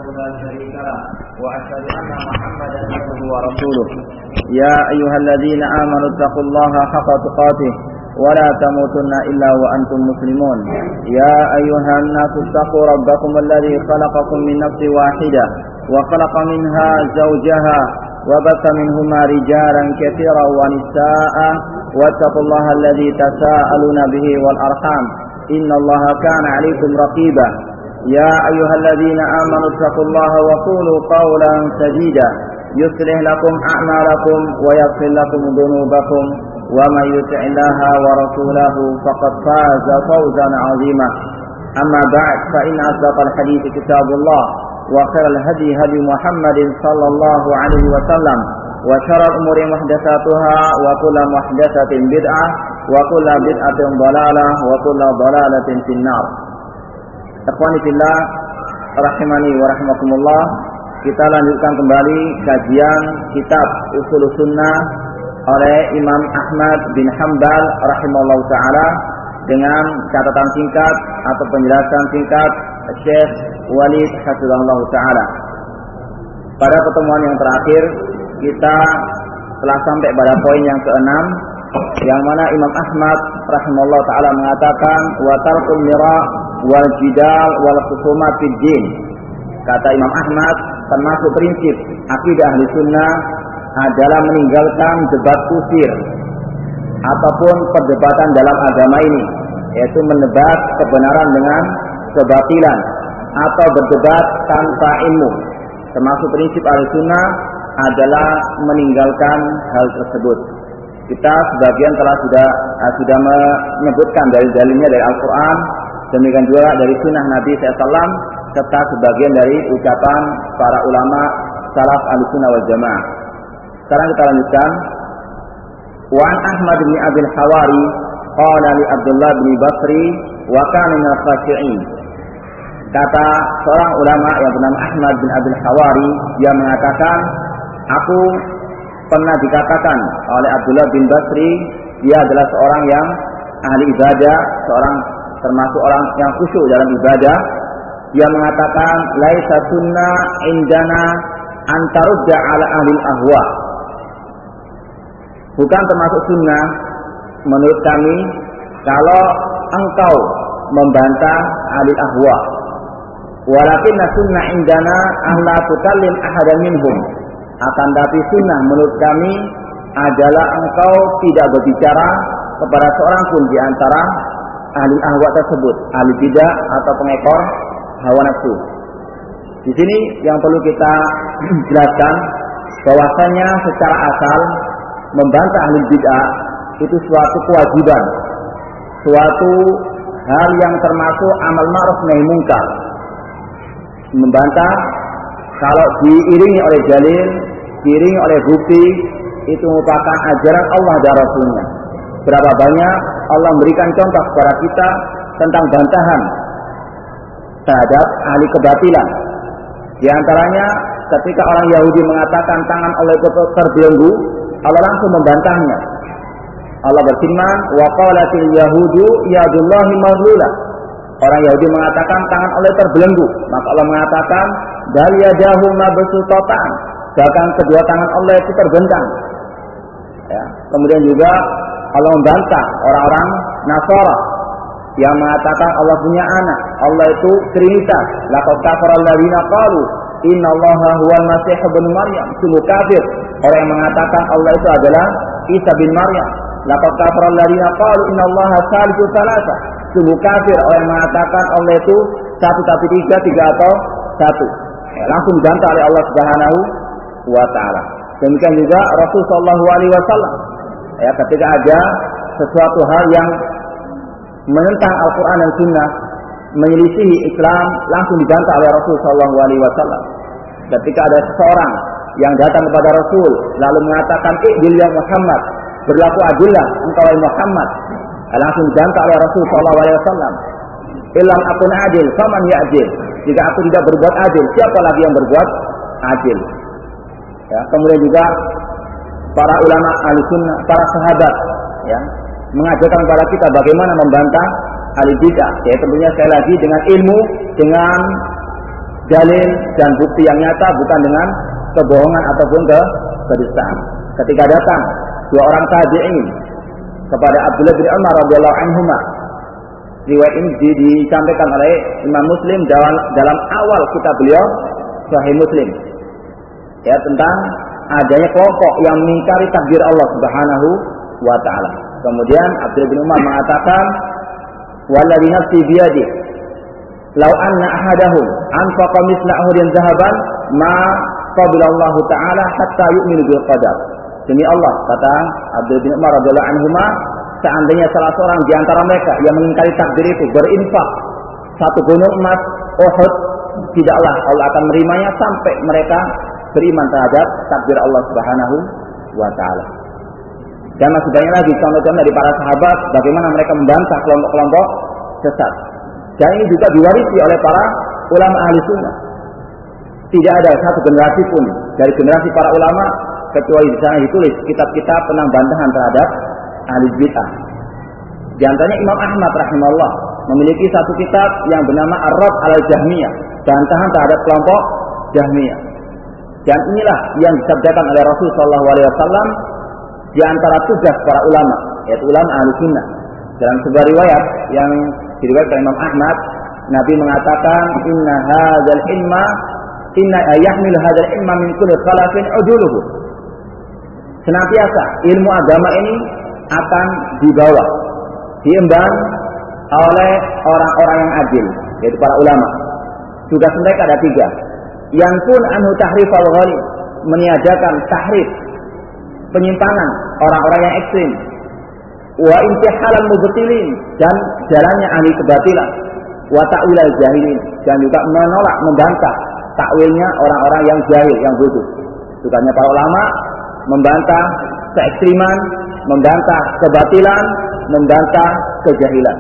لا شريك له وأشهد أن محمدا عبده ورسوله يا أيها الذين آمنوا اتقوا الله حق تقاته ولا تموتن إلا وأنتم مسلمون يا أيها الناس اتقوا ربكم الذي خلقكم من نفس واحدة وخلق منها زوجها وبث منهما رجالا كثيرا ونساء واتقوا الله الذي تساءلون به والأرحام إن الله كان عليكم رقيبا يا أيها الذين آمنوا اتقوا الله وقولوا قولا سديدا يصلح لكم أعمالكم ويغفر لكم ذنوبكم ومن يطع الله ورسوله فقد فاز فوزا عظيما أما بعد فإن أصدق الحديث كتاب الله وخير الهدي هدي محمد صلى الله عليه وسلم وشر الأمور محدثاتها وكل محدثة بدعة وكل بدعة ضلالة وكل ضلالة في النار. Ikhwani fillah rahimani wa rahimakumullah. Kita lanjutkan kembali kajian kitab Ushul Sunnah oleh Imam Ahmad bin Hanbal rahimahullah taala dengan catatan singkat atau penjelasan singkat Syekh Walid hafizahullah taala. Pada pertemuan yang terakhir kita telah sampai pada poin yang ke-6 yang mana Imam Ahmad rahimahullah taala mengatakan wa tarkul mira wal jidal wal khusumat fid din. Kata Imam Ahmad, termasuk prinsip akidah ahli sunnah adalah meninggalkan debat kusir ataupun perdebatan dalam agama ini, yaitu mendebat kebenaran dengan kebatilan atau berdebat tanpa ilmu. Termasuk prinsip ahli sunnah adalah meninggalkan hal tersebut. Kita sebagian sudah menyebutkan dalil-dalilnya dari Al-Quran, demikian juga dari sunnah Nabi SAW, serta sebagian dari ucapan para ulama salaf ahlussunnah wal jamaah. Sekarang kita lanjutkan. Wa an Ahmad bin Abil Hawari qala li Abdullah bin Basri wa kana min al-khashi'in. Kata seorang ulama yang bernama Ahmad bin Abil Hawari, dia mengatakan, aku pernah dikatakan oleh Abdullah bin Basri, dia adalah seorang yang ahli ibadah, seorang termasuk orang yang khusyuk dalam ibadah. Dia mengatakan, laisa sunnah indana antarudda ala ahli ahwa. Bukan termasuk sunnah menurut kami kalau engkau membantah ahli ahwa. Walakinna sunnah indana alla tukallim ahadan minhum. Akan tapi sunnah menurut kami adalah engkau tidak berbicara kepada seorang pun di antara ahli ahwa tersebut, ahli bidah atau pengekor hawa nafsu. Di sini yang perlu kita jelaskan bahwasanya secara asal membantah ahli bidah itu suatu kewajiban, suatu hal yang termasuk amal ma'ruf nahi munkar. Membantah kalau diiringi oleh dalil, diiringi oleh bukti, itu merupakan ajaran Allah dan Rasulnya. Berapa banyak Allah memberikan contoh kepada kita tentang bantahan terhadap ahli kebatilan. Di antaranya ketika orang Yahudi mengatakan tangan Allah itu terbelenggu, Allah langsung membantahnya. Allah berfirman, wa qalatil yahudu yadullahi maghlula. Orang Yahudi mengatakan tangan Allah terbelenggu, maka Allah mengatakan bal yadahu mabsutatan, bahkan kedua tangan Allah itu terbentang. Ya. Kemudian juga Allah membantah orang-orang Nasara yang mengatakan Allah punya anak, Allah itu trinitas. Laqad kafara alladziina qalu innallaha huwal masih ibnu Maryam. Sungguh kafir orang yang mengatakan Allah itu adalah Isa bin Maryam. Laqad kafara alladziina qalu innallaha salisu salasa. Sungguh kafir orang yang mengatakan Allah itu satu tapi tiga atau satu. Ya, langsung dibantah oleh Allah Subhanahu wa taala. Demikian juga Rasul sallallahu alaihi wasallam. Ya, ketika ada sesuatu hal yang menentang Al-Quran dan Sunnah, menyelisihi Islam, langsung dibantah oleh Rasul sallallahu alaihi wasallam. Ketika ada seseorang yang datang kepada Rasul lalu mengatakan, "I'dil ya Muhammad, berlaku adillah engkau wahai Muhammad." Langsung dibantah oleh Rasul sallallahu alaihi wasallam. "Illam akun adil, faman ya'dil?" Jika aku tidak berbuat adil, siapa lagi yang berbuat adil? Ya, kemudian juga para ulama ahlussunnah, para sahabat, ya, mengajarkan kepada kita bagaimana membantah ahli bidah, ya tentunya sekali lagi dengan ilmu, dengan dalil dan bukti yang nyata, bukan dengan kebohongan ataupun kedustaan. Ketika datang dua orang tabi'in kepada Abdullah bin Umar radhiyallahu anhuma, riwayat ini disampaikan oleh Imam Muslim dalam awal kitab beliau Sahih Muslim, ya, tentang adanya kelompok yang mengingkari takdir Allah Subhanahu wa taala. Kemudian Abdullah bin Umar mengatakan, "Walladzi nafsi biyadihi, law anna ahadahum anfaqa misla uhudin zahaban ma qabilallahu ta'ala hatta yu'minu bil qadar." Demi Allah, kata Abdullah bin Umar radhiyallahu anhuma, seandainya salah seorang di antara mereka yang mengingkari takdir itu berinfak satu gunung emas Uhud, tidaklah Allah akan menerimanya sampai mereka beriman terhadap takdir Allah Subhanahu wa taala. Dan masih banyak lagi contoh-contoh dari para sahabat bagaimana mereka membantah kelompok-kelompok sesat. Dan ini juga diwarisi oleh para ulama ahli sunnah. Tidak ada satu generasi pun dari generasi para ulama kecuali di sana ditulis kitab-kitab tentang bantahan terhadap ahli bid'ah. Di antaranya Imam Ahmad rahimahullah memiliki satu kitab yang bernama Ar-Radd 'alal Jahmiyah, bantahan terhadap kelompok Jahmiyah. Dan inilah yang disabdakan oleh Rasul sallallahu alaihi wasallam di antara tugas para ulama, yaitu ulama ahli sunnah. Dalam sebuah riwayat yang diriwayatkan Imam Ahmad, Nabi mengatakan, inna yahmil hadzal ilma min kulli khalafin uduluhu. Senantiasa ilmu agama ini akan dibawa, diemban oleh orang-orang yang adil, yaitu para ulama. Tugas mereka ada 3. Yang pun anhu tahrif al-ghalib, meniadakan tahrif, penyimpangan orang-orang yang ekstrim. Wa intihalal mubtilin, dan jalannya ahli kebatilan. Wa ta'wil al-jahilin, dan juga menolak, membantah takwilnya orang-orang yang jahil, yang bodoh. Tugasnya para ulama membantah keekstriman, membantah kebatilan, membantah kejahilan.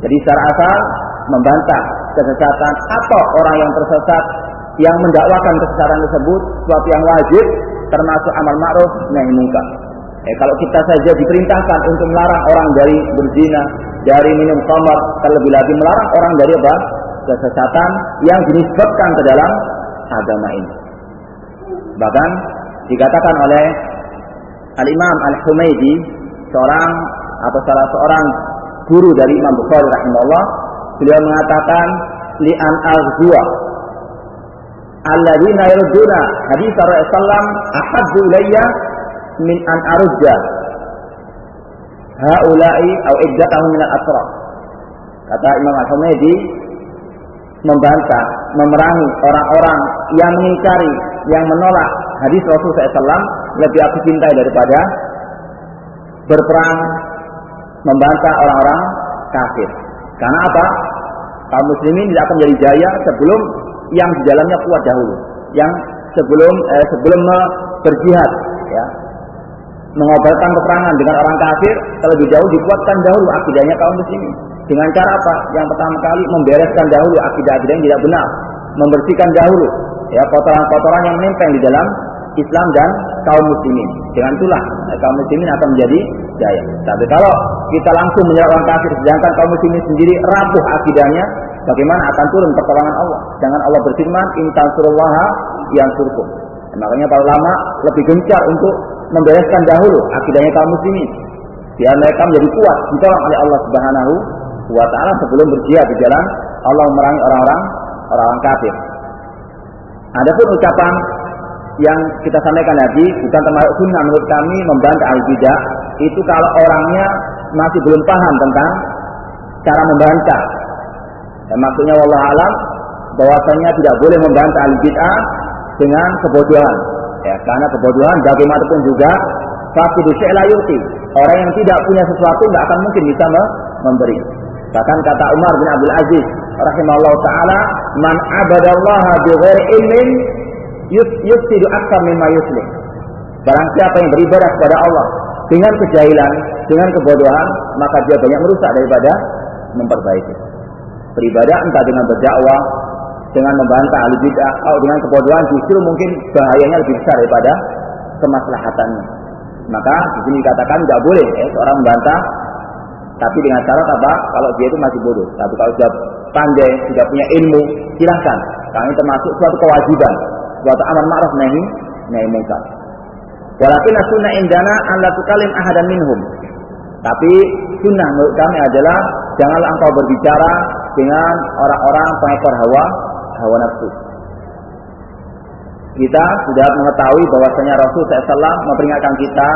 Jadi secara asal membantah kesesatan atau orang yang tersesat yang mendakwakan kesesatan tersebut suatu yang wajib, termasuk amal ma'ruf nahi munkar. Kalau kita saja diperintahkan untuk melarang orang dari berzina, dari minum khamar, terlebih lagi melarang orang dari apa? Kesesatan yang dinisbatkan ke dalam agama ini. Bahkan dikatakan oleh Al-Imam Al-Humaydi, seorang atau salah seorang guru dari Imam Bukhari rahimahullah, beliau mengatakan, li'an al-zuwa alladzina yurduna hadits Rasulullah sallam ahabbu ilayya min an arujja haula'i au iddatahum min al-asraf. Kata Imam Al-Humaydi, membantah, memerangi orang-orang yang mengingkari, yang menolak hadis Rasulullah SAW lebih aku cintai daripada berperang membantah orang-orang kafir. Karena apa? Kaum muslimin tidak akan menjadi jaya sebelum yang di dalamnya kuat dahulu. Yang sebelum berjihad, ya, mengobarkan peperangan dengan orang kafir, terlebih jauh dikuatkan dahulu akidahnya kaum muslimin. Dengan cara apa? Yang pertama kali membereskan dahulu akidah-akidah yang tidak benar, membersihkan dahulu, ya, kotoran-kotoran yang menempel di dalam Islam dan kaum muslimin. Dengan itulah kaum muslimin akan menjadi jaya. Tapi kalau kita langsung menyerang orang kafir sedangkan kaum muslimin sendiri rapuh akidahnya, bagaimana akan turun pertolongan Allah? Jangan Allah berfirman, in tansurullaha yansurkum. Makanya para ulama lebih gencar untuk membereskan dahulu akidahnya kaum muslimin, biar mereka menjadi kuat, ditolong oleh Allah Subhanahu wa taala sebelum berjihad di jalan Allah memerangi orang-orang kafir. Adapun ucapan yang kita sampaikan tadi bukan termasuk sunnah menurut kami membantah al-bidah, itu kalau orangnya masih belum paham tentang cara membantah. Dan maksudnya wallahu alam bahwasanya tidak boleh membantah al-bid'ah dengan kebodohan. Ya, karena kebodohan bagaimanapun juga faqidu syai' la yu'ti. Orang yang tidak punya sesuatu tidak akan mungkin bisa memberi. Bahkan kata Umar bin Abdul Aziz rahimahullah taala, man abadallaha bighairi ilmin yufsidu aktsar mimma yuslih. Barang siapa yang beribadah kepada Allah dengan kejahilan, dengan kebodohan, maka dia banyak merusak daripada memperbaiki. Beribadah entah dengan berdakwah, dengan membantah ahli bid'ah, atau dengan kebodohan, justru mungkin bahayanya lebih besar daripada kemaslahatannya. Maka di sini dikatakan tidak boleh seorang membantah, tapi dengan syarat apa? Kalau dia itu masih bodoh. Tapi kalau sudah pandai, sudah punya ilmu, silahkan. Karena ini termasuk suatu kewajiban, suatu amar ma'ruf nahi munkar. Walakin sunnah indana an la tukallim ahadan minhum. Tapi sunnah menurut kami adalah janganlah engkau berbicara dengan orang-orang pengekor hawa nafsu. Kita sudah mengetahui bahwasanya Rasul SAW memperingatkan kita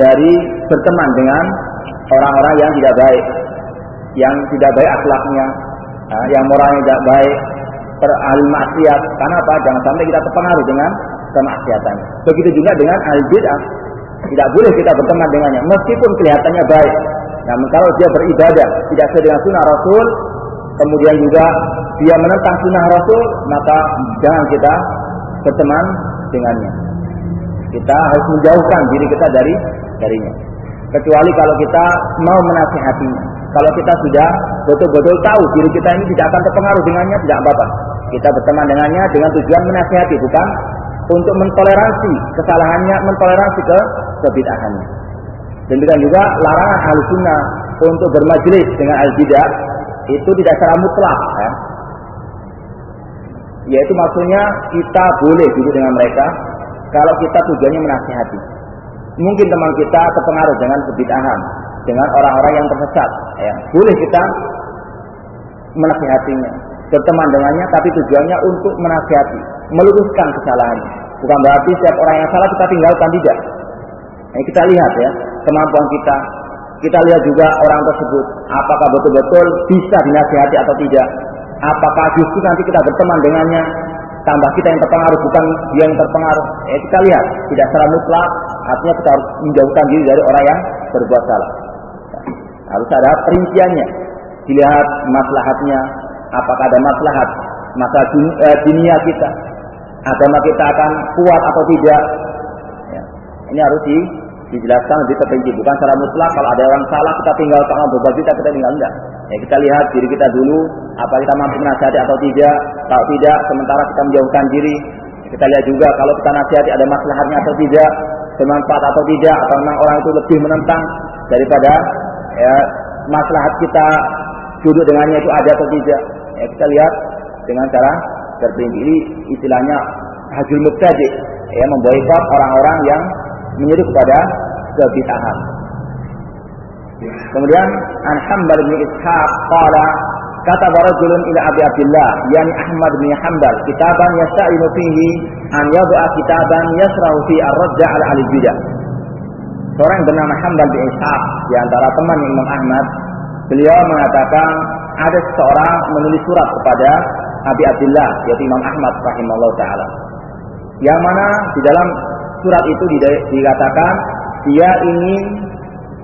dari berteman dengan orang-orang yang tidak baik akhlaknya, yang moralnya tidak baik, ahli maksiat. Karena apa? Jangan sampai kita terpengaruh dengan kemaksiatan. Begitu juga dengan ahli bid'ah. Tidak boleh kita berteman dengannya, meskipun kelihatannya baik. Namun kalau dia beribadah tidak sesuai dengan sunnah Rasul, kemudian juga dia menentang sunnah Rasul, maka jangan kita berteman dengannya. Kita harus menjauhkan diri kita darinya. Kecuali kalau kita mau menasihatinya. Kalau kita sudah betul-betul tahu diri kita ini tidak akan terpengaruh dengannya, tidak apa-apa. Kita berteman dengannya dengan tujuan menasihati, bukan untuk mentoleransi kesalahannya, mentoleransi kebid'ahannya. Demikian juga larangan ahli sunnah untuk bermajlis dengan ahli bid'ah itu tidak secara mutlak, ya. Yaitu maksudnya kita boleh duduk dengan mereka kalau kita tujuannya menasihati. Mungkin teman kita terpengaruh dengan kebid'ahan, dengan orang-orang yang tersesat, ya. Boleh kita menasihatinya, berteman dengannya, tapi tujuannya untuk menasihati, meluruskan kesalahannya. Bukan berarti setiap orang yang salah kita tinggalkan, tidak. Nah, kita lihat ya kemampuan kita. Kita lihat juga orang tersebut apakah betul-betul bisa dinasihati atau tidak. Apakah justru nanti kita berteman dengannya tambah kita yang terpengaruh, bukan dia yang terpengaruh. Kita lihat, tidak secara mutlak, artinya kita harus menjauhkan diri dari orang yang berbuat salah. Harus ada perinciannya, dilihat maslahatnya, apakah ada maslahat masalah dunia kita, agama kita akan kuat atau tidak. Ya. Ini harus dijelaskan lebih terperinci, bukan secara mutlak kalau ada orang salah kita tinggalkan, berbuat kita tinggal, enggak. Ya, kita lihat diri kita dulu, apa kita mampu menasihati atau tidak. Kalau tidak, sementara kita menjauhkan diri. Kita lihat juga kalau kita nasihati ada maslahatnya atau tidak, bermanfaat atau tidak, atau memang orang itu lebih menentang daripada ya, maslahat kita duduk dengannya itu ada atau tidak. Ya, kita lihat dengan cara terperinci. Ini istilahnya hajul mubtadi', ya, memboikot orang-orang yang menyeru kepada kebid'ahan. Kemudian an Hanbal bin Ishaq qala kataba rajulun ila Abi Abdullah yani Ahmad bin Hanbal kitaban yasta'inu fihi an yad'a kitaban yasrahu fi ar-radd 'ala al-bid'ah. Seorang yang bernama Hanbal bin Ishaq di antara teman Imam Ahmad, beliau mengatakan ada seorang menulis surat kepada Abi Abdullah yaitu Imam Ahmad rahimahullah taala. Yang mana di dalam surat itu dikatakan dia ingin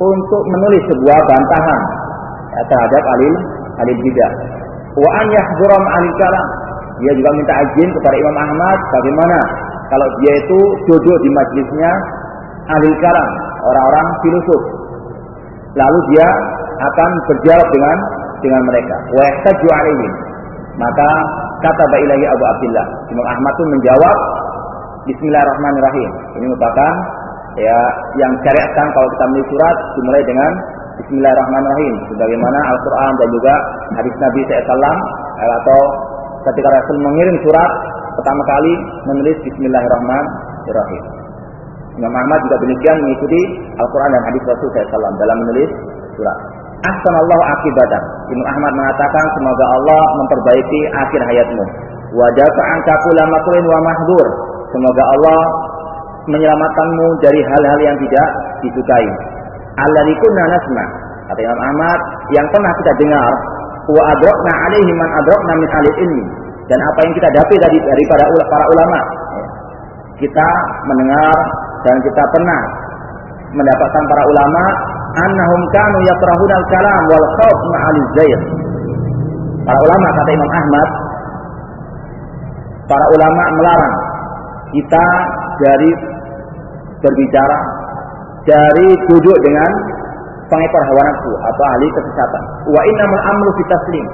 untuk menulis sebuah bantahan terhadap ahli bidah. Wa an yahdura ahli kalam. Dia juga minta izin kepada Imam Ahmad bagaimana kalau dia itu duduk di majlisnya ahli kalam, orang-orang filosof. Lalu dia akan berdialog dengan mereka. Wa yahtaju alaihim. Maka kata ilahi Abu Abdullah, Imam Ahmad pun menjawab Bismillahirrahmanirrahim. Ini merupakan ya yang syariatkan kalau kita menulis surat dimulai dengan Bismillahirrahmanirrahim sebagaimana Al-Qur'an dan juga hadis Nabi SAW, atau ketika Rasul mengirim surat pertama kali menulis Bismillahirrahmanirrahim. Imam Ahmad juga demikian mengikuti Al-Qur'an dan hadis Rasul SAW dalam menulis surat. Ahsanallahu akibatak. Imam Ahmad mengatakan semoga Allah memperbaiki akhir hayatmu. Wa dafa'anka kulla makrun wa mahdzur. Semoga Allah menyelamatkanmu dari hal-hal yang tidak disukai. Alladzi kunna nasma, kata Imam Ahmad, yang pernah kita dengar, wa adrakna alaihi man adrakna min ahli ilmi, dan apa yang kita dapat dari para ulama. Kita mendengar dan kita pernah mendapatkan para ulama annahum kanu yakrahuna al-kalam wal khawf ma'al zayd. Para ulama, kata Imam Ahmad, para ulama melarang kita dari berbicara, dari duduk dengan pengekor hawa nafsu atau ahli kesesatan. Wa innamal amru fi taslim.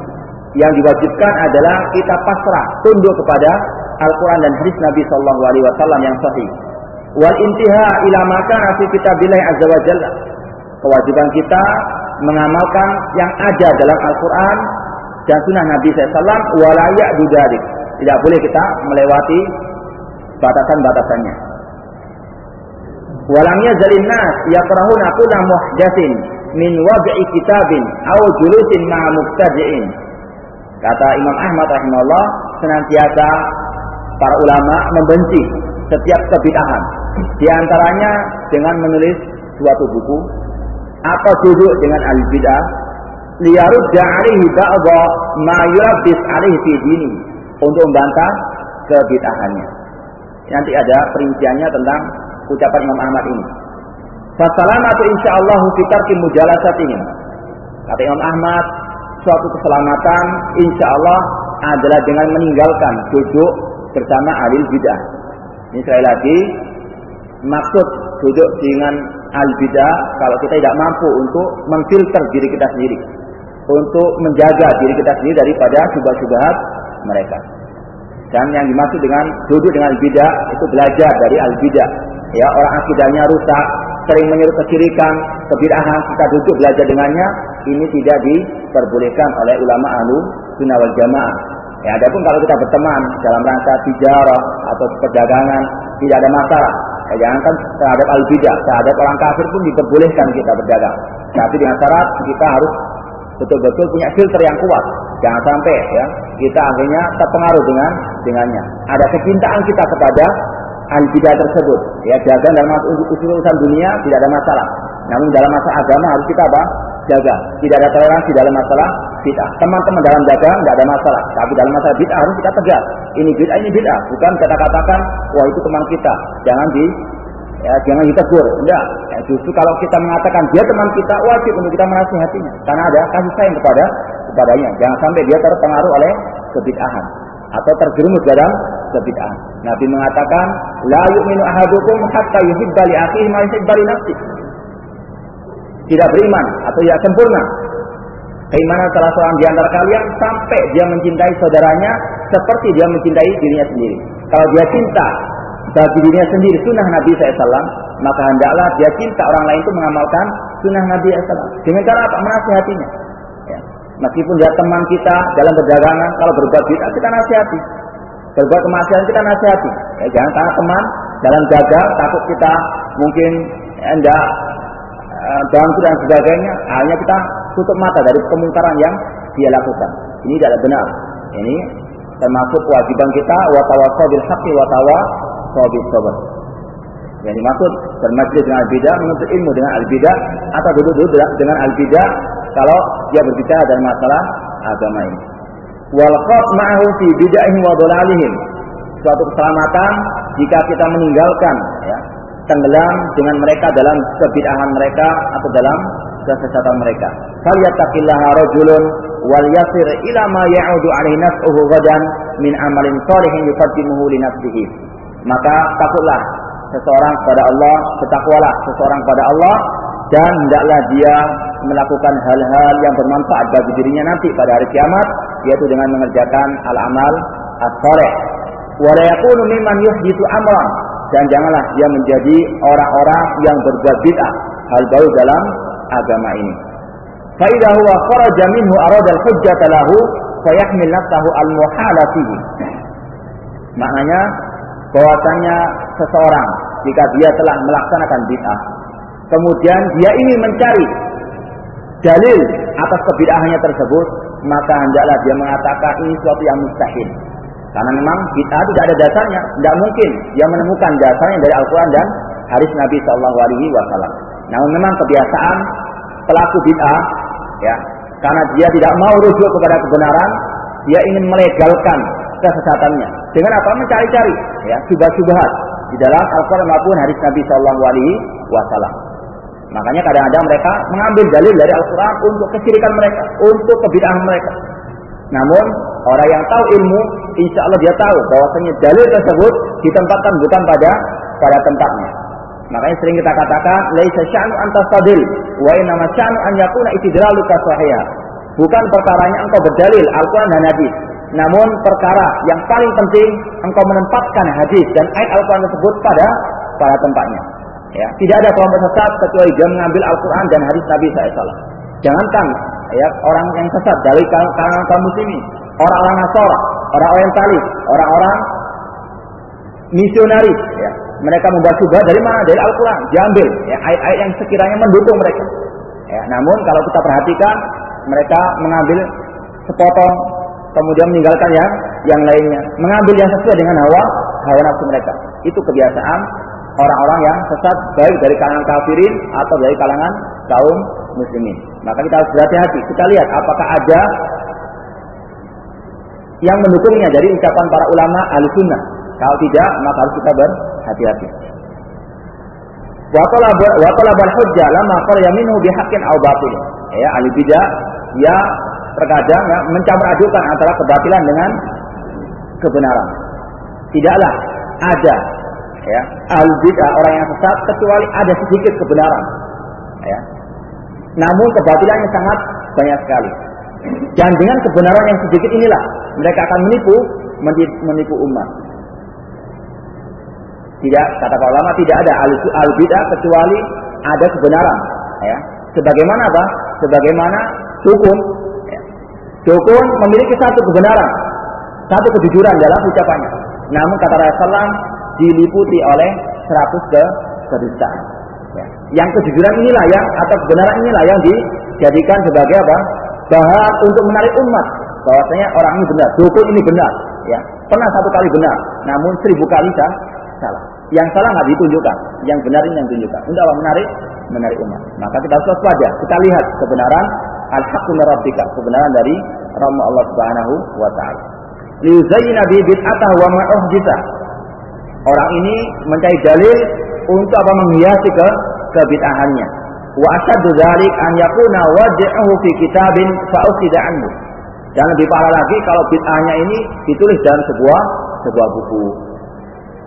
Yang diwajibkan adalah kita pasrah, tunduk kepada Al-Qur'an dan hadis Nabi sallallahu alaihi wasallam yang sahih. Wal intiha ila ma kana fi kitabillah azza wa jalla. Kewajiban kita mengamalkan yang ada dalam Al-Qur'an dan sunnah Nabi SAW, wala ya'du dzalik. Tidak boleh kita melewati batasan-batasannya. Walam yazalin nas yakrahuna kulla muhdatsin min wad'i kitabin aw julusin ma'a mubtadi'in. Kata Imam Ahmad rahimahullah, senantiasa para ulama membenci setiap kebid'ahan. Di antaranya dengan menulis suatu buku atau duduk dengan al-bid'ah liyarudda 'alaihi ba'dha ma yulabbis 'alaihi fi dini, untuk membantah kebid'ahannya. Nanti ada perinciannya tentang ucapan Imam Ahmad ini. Fasalamatu insyaallah fi tarki mujalasatihim. Kata Imam Ahmad, suatu keselamatan insyaallah adalah dengan meninggalkan duduk bersama ahli bid'ah. Ini sekali lagi, maksud duduk dengan ahli bid'ah kalau kita tidak mampu untuk memfilter diri kita sendiri, untuk menjaga diri kita sendiri daripada syubhat-syubhat mereka. Dan yang dimaksud dengan duduk dengan al-bidah itu belajar dari al-bidah. Ya, orang akidahnya rusak, sering menyeru kesyirikan, kebid'ahan, kita duduk belajar dengannya, ini tidak diperbolehkan oleh ulama ahlu sunnah wal jamaah. Ya, adapun kalau kita berteman dalam rangka tijarah atau perdagangan, tidak ada masalah. Ya, jangankan terhadap al-bidah, terhadap orang kafir pun diperbolehkan kita berdagang. Tapi dengan syarat kita harus betul-betul punya filter yang kuat. Jangan sampai ya kita akhirnya terpengaruh dengannya. Ada kecintaan kita kepada al-bidah tersebut. Ya, dagang dalam urusan dunia tidak ada masalah. Namun dalam masalah agama harus kita apa? Jaga. Tidak ada toleransi dalam masalah bid'ah. Teman-teman dalam dagang tidak ada masalah. Tapi dalam masalah bid'ah harus kita tegas. Ini bid'ah. Bukan kita katakan, wah itu teman kita. Jangan ditegur. Enggak. Ya, justru kalau kita mengatakan dia teman kita, wajib untuk kita menasihatinya. Karena ada kasih sayang kepadanya. Jangan sampai dia terpengaruh oleh kebid'ahan atau terjerumus dalam kebid'ahan. Nabi mengatakan, la yu'minu ahadukum hatta yuhibba li akhihi ma yuhibba li nafsihi. Tidak beriman atau tidak sempurna keimanan salah seorang di antara kalian sampai dia mencintai saudaranya seperti dia mencintai dirinya sendiri. Kalau dia cinta bagi dirinya sendiri sunnah Nabi SAW, maka hendaklah dia cinta orang lain itu mengamalkan sunnah Nabi SAW. Dengan cara apa? Menasihatinya. Ya. Meskipun dia teman kita dalam perdagangan, kalau berbuat bid'ah kita nasihati, berbuat kemaksiatan kita nasihati. Ya, jangan karena teman dalam dagang takut kita mungkin hendak bangkrut dan sebagainya, hanya kita tutup mata dari kemungkaran yang dia lakukan. Ini tidak benar. Ini termasuk kewajiban kita, wa tawassaw bil haqqi wa tawassaw bis sabr. Yang dimaksud bermajlis dengan al-bidah, menuntut ilmu dengan al-bidah, atau duduk dengan al-bidah kalau dia berbicara dalam masalah agama ini. Wal qat ma'ahu fi bid'ahihim wa dhalalihim. Suatu keselamatan jika kita meninggalkan ya, tenggelam dengan mereka dalam kebid'ahan mereka atau dalam kesesatan mereka. Falyattaqillaha rajulun wal yasir ila ma ya'udu alaihi nafsuhu ghadan min amalin shalihin yuqaddimuhu li nafsihi. Maka takutlah seseorang kepada Allah, bertakwalah seseorang kepada Allah, dan hendaklah dia melakukan hal-hal yang bermanfaat bagi dirinya nanti pada hari kiamat, yaitu dengan mengerjakan al-amal as-shalih. Wa la yakunu mimman yuhditsu amran, dan janganlah dia menjadi orang-orang yang berbuat bid'ah, hal baru dalam agama ini. Fa idza huwa kharaja minhu arada al-hujjata lahu fa yahmil nafsahu al-muhala fihi. Maknanya bahwasanya seseorang jika dia telah melaksanakan bid'ah, kemudian dia ingin mencari dalil atas kebid'ahannya tersebut, maka hendaklah dia mengatakan ini suatu yang mustahil. Karena memang bid'ah tidak ada dasarnya, tidak mungkin dia menemukan dasarnya dari Al-Quran dan hadis Nabi SAW. Namun memang kebiasaan pelaku bid'ah, ya, karena dia tidak mau rujuk kepada kebenaran, dia ingin melegalkan kesesatannya. Dengan apa? Mencari-cari, ya, syubhat-syubhat di dalam Al-Quran maupun hadis Nabi SAW. Makanya kadang-kadang mereka mengambil dalil dari Al-Quran untuk kesyirikan mereka, untuk kebid'ahan mereka. Namun orang yang tahu ilmu, insya Allah dia tahu bahwasanya dalil tersebut ditempatkan bukan pada tempatnya. Makanya sering kita katakan, laisa sya'nu an tastadil, wa innama sya'nu an yakuna istidlaluka sahihah. Bukan perkaranya engkau berdalil Al-Quran dan hadis, namun perkara yang paling penting engkau menempatkan hadis dan ayat Al-Quran tersebut pada tempatnya. Ya, tidak ada kelompok sesat kecuali dia mengambil Al-Quran dan hadis Nabi SAW. Jangankan ya, orang yang sesat dari kalangan kaum muslimin, orang-orang Nasara, orang orientalis, orang-orang misionaris, ya. Mereka membawa syubhat dari mana? Dari Al-Quran, diambil ya, ayat-ayat yang sekiranya mendukung mereka. Ya, namun kalau kita perhatikan, mereka mengambil sepotong, kemudian meninggalkan yang lainnya, mengambil yang sesuai dengan hawa nafsu mereka. Itu kebiasaan orang-orang yang sesat, baik dari kalangan kafirin atau dari kalangan kaum muslimin. Maka kita harus berhati-hati. Kita lihat apakah ada yang mendukungnya dari ucapan para ulama Ahlussunnah. Kalau tidak, maka harus kita berhati-hati. Wa talabal hujjah lama qala yaminu bihaqqin aw batil. Ya, ahli bidah ya terkadang ya mencampur-adukan antara kebatilan dengan kebenaran. Tidaklah ada ya ahli bidah, orang yang sesat, kecuali ada sedikit kebenaran. Ya. Namun kebatilannya sangat banyak sekali. Dan dengan kebenaran yang sedikit inilah mereka akan menipu umat. Tidak, kata para ulama, tidak ada al-bid'ah kecuali ada kebenaran. Ya. Sebagaimana apa? Sebagaimana dukun. Ya. Dukun memiliki satu kebenaran, satu kejujuran dalam ucapannya. Namun kata Rasulullah diliputi oleh 100 kedustaan. Ya. Yang kejujuran inilah yang atau kebenaran inilah yang dijadikan sebagai apa? Bahan untuk menarik umat. Bahwasanya orang ini benar, dukun ini benar. Ya. Pernah satu kali benar, namun 1000 kali salah. Yang salah nggak ditunjukkan, yang benar ini yang ditunjukkan. Untuk apa? Menarik umat. Maka kita harus waspada. Kita lihat kebenaran al-haqqu min rabbika, kebenaran dari Rabb Allah Subhanahu wa taala. Liyuzayyina bi bid'atahu wa ma uhditha. Orang ini mencari dalil untuk apa? Menghiasi kebid'ahannya. Wa asyaddu dzalik an yakuna waj'uhu fi kitabin fa usida anhu. Dan lebih parah lagi kalau bid'ahnya ini ditulis dalam sebuah buku.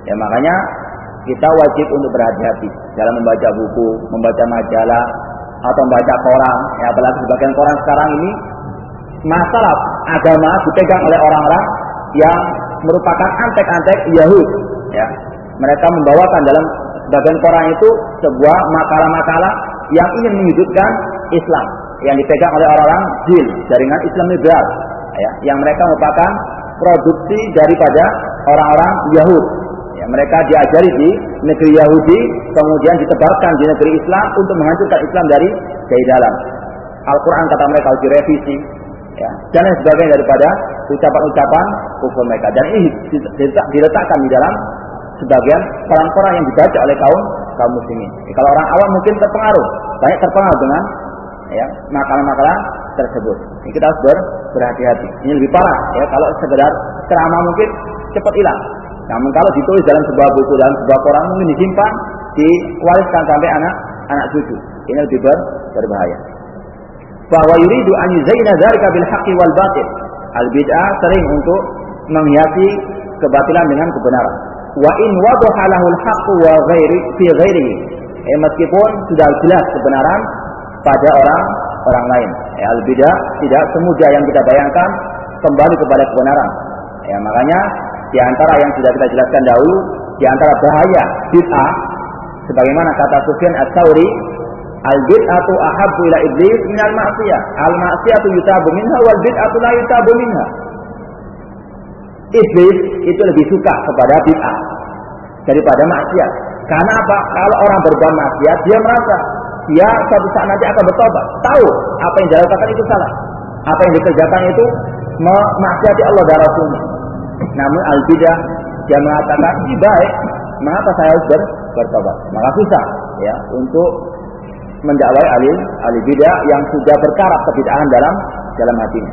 Ya, makanya kita wajib untuk berhati-hati dalam membaca buku, membaca majalah atau membaca koran. Ya, apalagi sebagian koran sekarang ini masalah agama dipegang oleh orang-orang yang merupakan antek-antek Yahud. Ya, mereka membawakan dalam sebagian koran itu sebuah makalah-makalah yang ingin menghidupkan Islam, yang dipegang oleh orang-orang jil, jaringan Islam liberal. Ya, yang mereka merupakan produksi daripada orang-orang Yahud. Ya, mereka diajari di negeri Yahudi, kemudian ditebarkan di negeri Islam untuk menghancurkan Islam dari dalam. Al-Quran kata mereka harus direvisi, ya, dan lain sebagainya daripada ucapan-ucapan kufur mereka. Dan ini diletakkan di dalam sebagian koran-koran yang dibaca oleh kaum muslimin. Ya, kalau orang awam mungkin terpengaruh, banyak terpengaruh dengan ya makalah-makalah tersebut. Ini kita harus berhati-hati. Ini lebih parah ya, kalau sekedar ceramah mungkin cepat hilang. Namun kalau ditulis dalam sebuah buku, dalam sebuah koran, mungkin disimpan, diwariskan sampai anak cucu. Ini lebih berbahaya. Bahwa yuridu an yuzayyina dzalika bil haqqi wal batil. Al-bid'ah sering untuk menghiasi kebatilan dengan kebenaran. Wa in wadaha lahul haqqu wa ghairi fi ghairihi. Meskipun sudah jelas kebenaran pada orang lain. Al-bid'ah tidak semudah yang kita bayangkan kembali kepada kebenaran. Ya, makanya di antara yang sudah kita jelaskan dahulu, di antara bahaya bid'ah, sebagaimana kata Sufyan Ats-Tsauri, al-bid'atu ahabbu ila iblis minal ma'siyah. Al-ma'siyatu yutabu minha wal bid'atu la yutabu minha. Iblis itu lebih suka kepada bid'ah daripada maksiat. Karena apa? Kalau orang berbuat maksiat, dia merasa dia suatu saat nanti akan bertobat, tahu apa yang dilakukan itu salah, apa yang dikerjakan itu memaksiati Allah dan Rasulnya. Namun al-bidah dia mengatakan ini baik, mengapa saya harus bertobat? Maka susah ya untuk mendakwai ahli bidah yang sudah berkarat kebid'ahan dalam hatinya.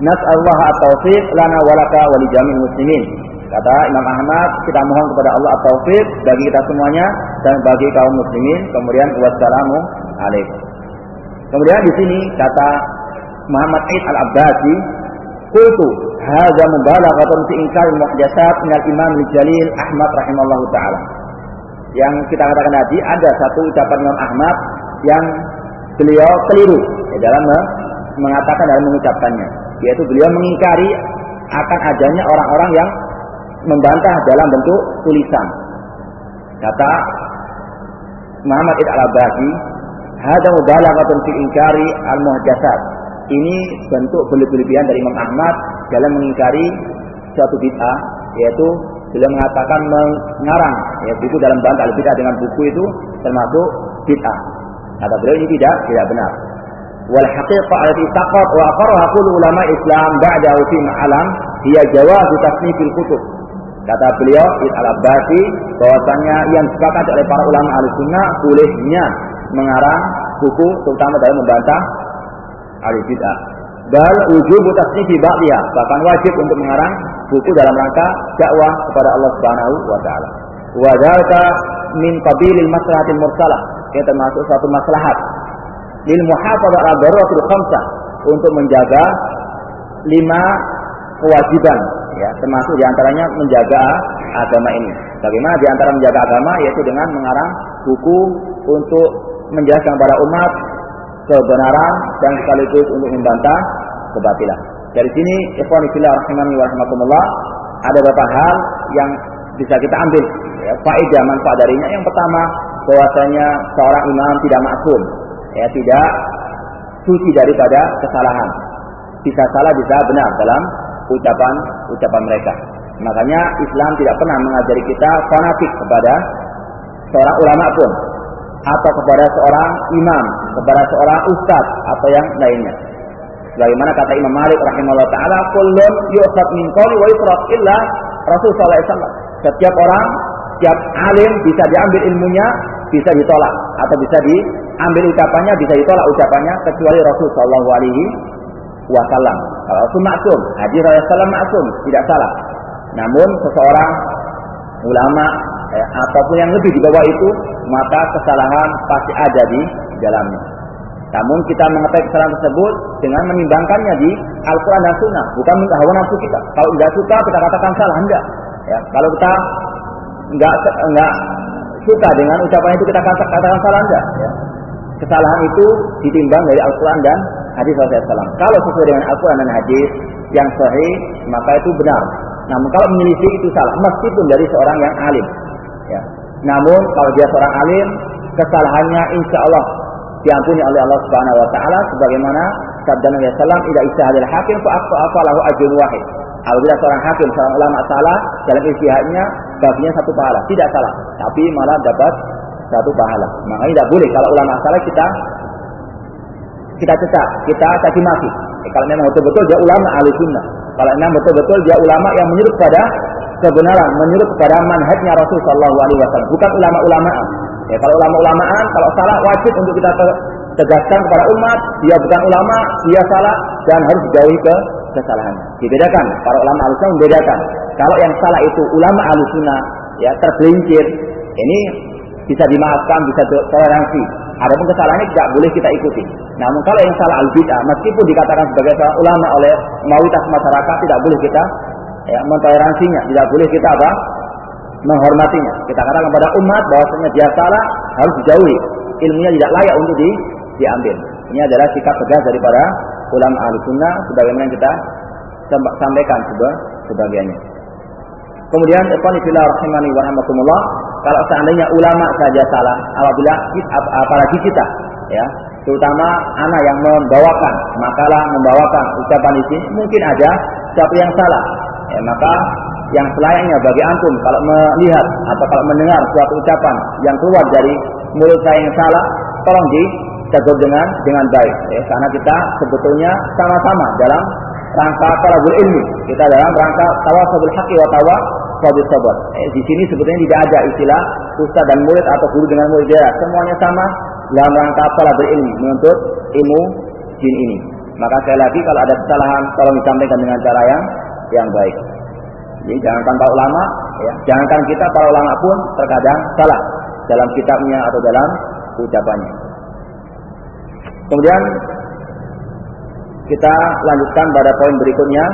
Nas'allahu at-taufiq lana wa laka wa li jami'il muslimin. Kata Imam Ahmad, kita mohon kepada Allah at-taufiq bagi kita semuanya dan bagi kaum muslimin. Kemudian wassalamu alaikum. Kemudian di sini kata Muhammad Aid Al-Abbasi, qultu hadza mubalaghatun fi inkar al-muhdatsat min al-Imam al-Jalil Ahmad rahimallahu taala. Yang kita katakan tadi ada satu ucapan Imam Ahmad yang beliau keliru dalam mengatakan dalam mengucapkannya, yaitu beliau mengingkari akan adanya orang-orang yang membantah dalam bentuk tulisan. Kata Muhammad Aid Al-Abbasi, Hada mubalaghatun fi inkari al-muhdatsat. Ini bentuk berlebihan dari Imam Ahmad dalam mengingkari suatu bid'ah, yaitu beliau mengatakan mengarang buku dalam bab al-bid'ah dengan buku itu termasuk bid'ah. Kata beliau ini tidak benar. Wal haqiqah allati taqat wa aqarraha kullu ulama Islam ba'dahu fi ma'alam hiya jawaz tasnifil kutub. Kata beliau Al-Abbasi bahwasanya yang disepakati oleh para ulama Ahlussunnah bolehnya mengarang buku terutama dalam membantah al-bid'ah. Bal wujubu tasnifi ba'dihha, bahkan wajib untuk mengarang buku dalam rangka dakwah kepada Allah Subhanahu wa taala. Wa dzalika min qabilil maslahatil mursalah, yang termasuk suatu maslahat lil muhafadzah ala daruratil khamsah, untuk menjaga 5 kewajiban, ya, termasuk diantaranya menjaga agama ini. Bagaimana diantara menjaga agama, yaitu dengan mengarang buku untuk menjelaskan kepada umat kebenaran dan sekaligus untuk membantah kebatilan. Dari sini, ikhwani fillah rahimani wa rahmatullah, ada beberapa hal yang bisa kita ambil, ya, faedah manfaat darinya. Yang pertama, bahwasanya seorang imam tidak maksum, ya, tidak suci daripada kesalahan. Bisa salah, bisa benar dalam ucapan mereka. Makanya Islam tidak pernah mengajari kita fanatik kepada seorang ulama pun, atau kepada seorang imam, kepada seorang ustadz atau yang lainnya. Bagaimana kata Imam Malik rahimahullah taala, kullun yu'khad min qawli wa yusraf illa Rasul sallallahu alaihi wasallam. Setiap orang, setiap alim bisa diambil ilmunya, bisa ditolak, atau bisa diambil ucapannya, bisa ditolak ucapannya, kecuali Rasul sallallahu alaihi wasallam. Kalau Rasul maksum, hadis Rasulullah maksum, tidak salah. Namun seseorang ulama, ataupun yang lebih di bawah itu, maka kesalahan pasti ada di dalamnya. Namun kita mengetahui kesalahan tersebut dengan menimbangkannya di Al-Quran dan Sunnah, bukan hawa nafsu kita. Kalau tidak suka kita katakan salah, enggak. Ya, kalau kita enggak suka dengan ucapan itu kita katakan salah, enggak. Ya. Kesalahan itu ditimbang dari Al-Quran dan hadis Rasulullah. Kalau sesuai dengan Al-Quran dan hadis yang sahih, maka itu benar. Namun kalau menyelisih itu salah, meskipun dari seorang yang alim. Ya. Namun kalau dia seorang alim, kesalahannya insya Allah diampuni oleh Allah Subhanahu wa taala, sebagaimana sabda Nabi sallallahu alaihi wasallam, "Idza ijtahadal hakim fa aqta lahu ajrun wahid." Apabila seorang hakim, seorang ulama salah dalam ijtihadnya, baginya 1 pahala, tidak salah, tapi malah dapat 1 pahala. Makanya tidak boleh kalau ulama salah kita cecat, kita caci maki. Kalau memang betul-betul dia ulama ahli sunnah, kalau memang betul-betul dia ulama yang menyuruh kepada kebenaran, menyuruh kepada manhajnya Rasul sallallahu alaihi wasallam, bukan ulama-ulamaan. Ya, kalau ulama-ulamaan, kalau salah wajib untuk kita tegaskan kepada umat, dia bukan ulama, dia salah dan harus dijauhi kesalahannya. Dibedakan, para ulama ahlussunnah membedakan. Kalau yang salah itu ulama ahlussunnah, ya, tergelincir, ini bisa dimaafkan, bisa toleransi. Adapun kesalahannya tidak boleh kita ikuti. Namun kalau yang salah al-bid'ah, meskipun dikatakan sebagai seorang ulama oleh mayoritas masyarakat, tidak boleh kita mentoleransinya, tidak boleh kita menghormatinya. Kita katakan kepada umat bahwasanya dia salah, harus dijauhi, ilmunya tidak layak untuk diambil. Ini adalah sikap tegas daripada ulama Ahlussunnah, sebagaimana yang kita sampaikan sebagiannya. Kemudian ikhwani fillah rahimani wa rahmatullah, kalau seandainya ulama saja salah, apalagi kita, ya, terutama anak yang membawakan makalah, membawakan ucapan di sini, mungkin ada sesuatu yang salah. Ya, maka yang selayaknya bagi antum kalau melihat atau kalau mendengar suatu ucapan yang keluar dari mulut saya yang salah, tolong ditegur dengan baik, ya, karena kita sebetulnya sama-sama dalam rangka talabul ilmi, kita dalam rangka tawassul haqqi wa tawassul sabr. Di sini sebetulnya tidak ada istilah ustaz dan murid atau guru dengan murid, ya, semuanya sama dalam rangka talabul ilmi, menuntut ilmu din ini. Maka sekali lagi kalau ada kesalahan tolong disampaikan dengan cara yang baik. Jadi jangankan para ulama, ya, jangankan kita, para ulama pun terkadang salah dalam kitabnya atau dalam ucapannya. Kemudian kita lanjutkan pada poin berikutnya.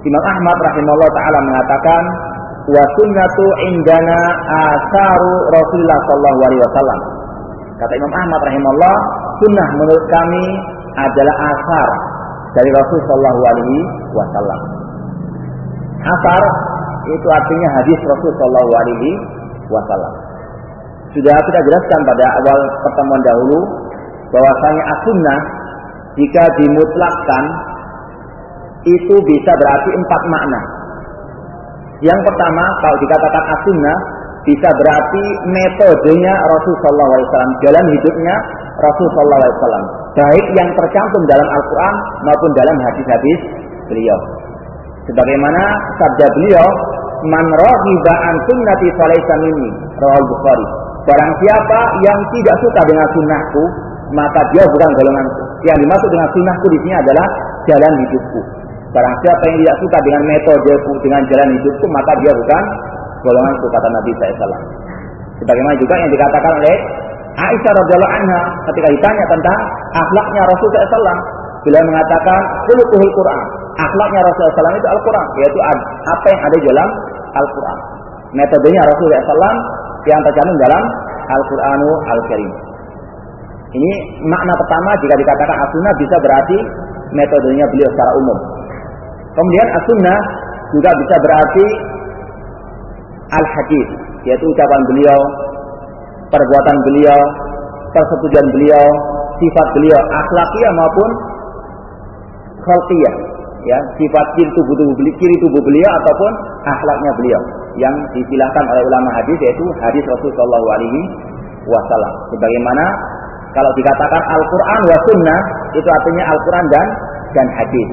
Imam Ahmad rahimahullah taala mengatakan, wa sunnatu indana asaru Rasulullah sallallahu alaihi wasallam. Kata Imam Ahmad rahimahullah, sunnah menurut kami adalah asar dari Rasul sallallahu alaihi wasallam. Asar itu artinya hadis Rasul sallallahu alaihi wasallam. Sudah kita jelaskan pada awal pertemuan dahulu bahwasanya as-sunnah jika dimutlakkan itu bisa berarti 4 makna. Yang pertama, kalau dikatakan as-sunnah bisa berarti metodenya Rasulullah SAW, jalan hidupnya Rasulullah SAW, baik yang tercantum dalam Al-Quran maupun dalam hadis-hadis beliau. Sebagaimana sabda beliau, "Man raghiba an sunnati falaysa minni," riwayat Bukhari. Barang siapa yang tidak suka dengan sunnahku, maka dia bukan golonganku. Yang dimaksud dengan sunnahku di sini adalah jalan hidupku. Barang siapa yang tidak suka dengan metodeku, dengan jalan hidupku, maka dia bukan golonganku, kata Nabi SAW. Sebagaimana juga yang dikatakan oleh Aisyah radhiyallahu anha ketika ditanya tentang akhlaknya Rasulullah SAW, beliau mengatakan khuluquhul Quran. Akhlaknya Rasulullah SAW itu Al-Quran, yaitu apa yang ada di dalam Al-Quran. Metodenya Rasulullah SAW yang tercantum dalam Al-Quranul Al-Karim. Ini makna pertama jika dikatakan as-sunnah bisa berarti metodenya beliau secara umum. Kemudian as-sunnah juga bisa berarti al-hadis, yaitu ucapan beliau, perbuatan beliau, persetujuan beliau, sifat beliau, akhlakiyah maupun khalqiyah, ya, sifat ciri tubuh beliau ataupun akhlaknya beliau yang disilahkan oleh ulama hadis, yaitu hadis Rasulullah SAW. Sebagaimana kalau dikatakan Al-Quran wa sunnah, itu artinya Al-Quran dan hadis.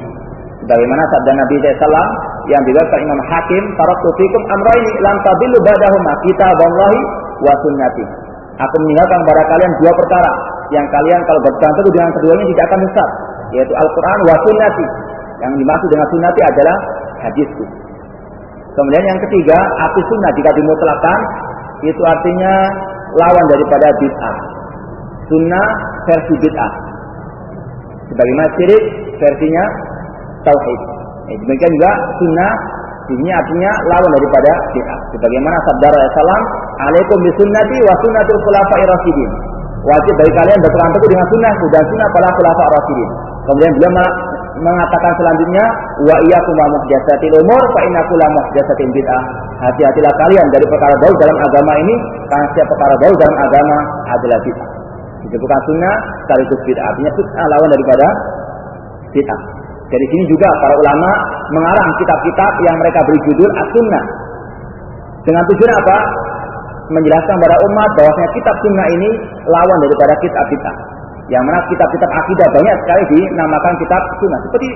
Sebagaimana sabda Nabi SAW yang diriwayatkan Imam Hakim, "Taraktu fikum amrayni lam tadillu ba'dahuma, kitaballahi wa sunnati." Aku meninggalkan kepada kalian 2 perkara yang kalian kalau berpegang teguh dengan keduanya tidak akan sesat, yaitu Al-Quran wa sunnati. Yang dimaksud dengan sunnati adalah hadisku. Kemudian yang ketiga, arti sunnah jika dimutlakkan itu artinya lawan daripada bid'ah. Sunnah versi bid'ah. Sebagaimana syirik versinya tauhid. Demikian juga sunnah ini artinya lawan daripada bid'ah. Sebagaimana sabda Rasulullah, "Alaikum bisunnati wa sunnatul khulafa'ir rasyidin." Wajib bagi kalian berpegang teguh dengan sunnahku dan sunnah para khulafa'ir rasyidin. Kemudian beliau mengatakan selanjutnya, "Wa iyyakum wa muhdatsatil umur fa inna kulla muhdatsatin bid'ah." Hati-hatilah kalian dari perkara baru dalam agama ini, karena setiap perkara baru dalam agama adalah bid'ah. Itu bukan sunnah sekaligus bid'ah. Artinya bid'ah lawan daripada bid'ah. Dari sini juga para ulama mengarang kitab-kitab yang mereka beri judul as-sunnah. Dengan tujuan apa? Menjelaskan kepada umat bahwasanya kitab sunnah ini lawan daripada kitab bid'ah. Yang mana kitab-kitab akidah banyak sekali dinamakan kitab sunnah. Seperti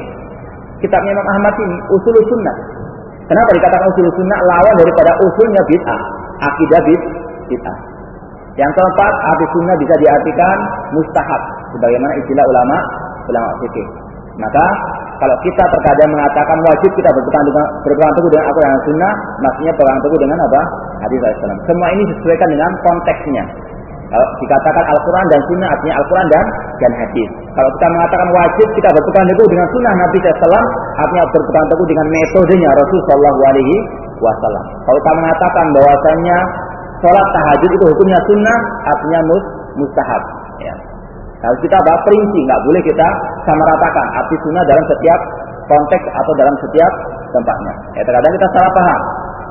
kitabnya Imam Ahmad ini, Ushulus Sunnah. Kenapa dikatakan Ushulus Sunnah? Lawan daripada usulnya bid'ah, akidah bid'ah. Yang keempat, arti sunnah bisa diartikan mustahab, sebagaimana istilah ulama fikih. Maka kalau kita terkadang mengatakan wajib kita berpegang teguh dengan Al-Quran dan Sunnah, maksudnya pegang teguh dengan apa? Hadis Rasulullah. Semua ini disesuaikan dengan konteksnya. Kalau dikatakan Al-Quran dan Sunnah artinya Al-Quran dan hadis. Kalau kita mengatakan wajib kita berpegang teguh dengan Sunnah Nabi SAW, artinya berpegang teguh dengan metodenya Rasulullah SAW. Kalau kita mengatakan bahwasanya sholat tahajud itu hukumnya sunnah, artinya mustahab. Ya. Harus kita perinci, nggak boleh kita samaratakan arti sunnah dalam setiap konteks atau dalam setiap tempatnya. Ya, terkadang kita salah paham.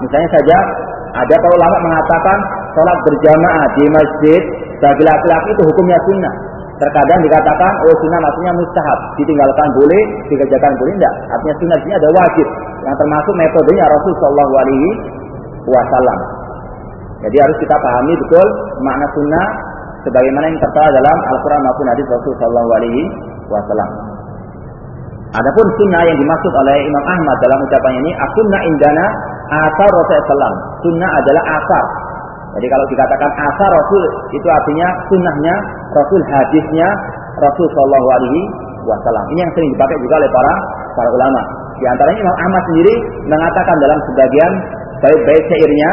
Misalnya saja ada para ulama mengatakan sholat berjamaah di masjid bagi laki-laki itu hukumnya sunnah. Terkadang dikatakan sunnah maksudnya mustahab, ditinggalkan boleh, dikerjakan boleh, enggak. Artinya sunnah ini ada wajib yang termasuk metodenya Rasulullah SAW. Jadi harus kita pahami betul makna sunnah sebagaimana yang tertera dalam Al-Quran maupun hadis Rasulullah SAW. Adapun sunnah yang dimaksud oleh Imam Ahmad dalam ucapannya ini, as-sunnah indana asar Rasulullah. Sunnah adalah asar. Jadi kalau dikatakan asar Rasul itu artinya sunnahnya Rasul, hadisnya Rasul Sallallahu Alaihi Wasallam. Ini yang sering dipakai juga oleh para ulama. Di antaranya Imam Ahmad sendiri mengatakan dalam sebagian bait-bait syairnya,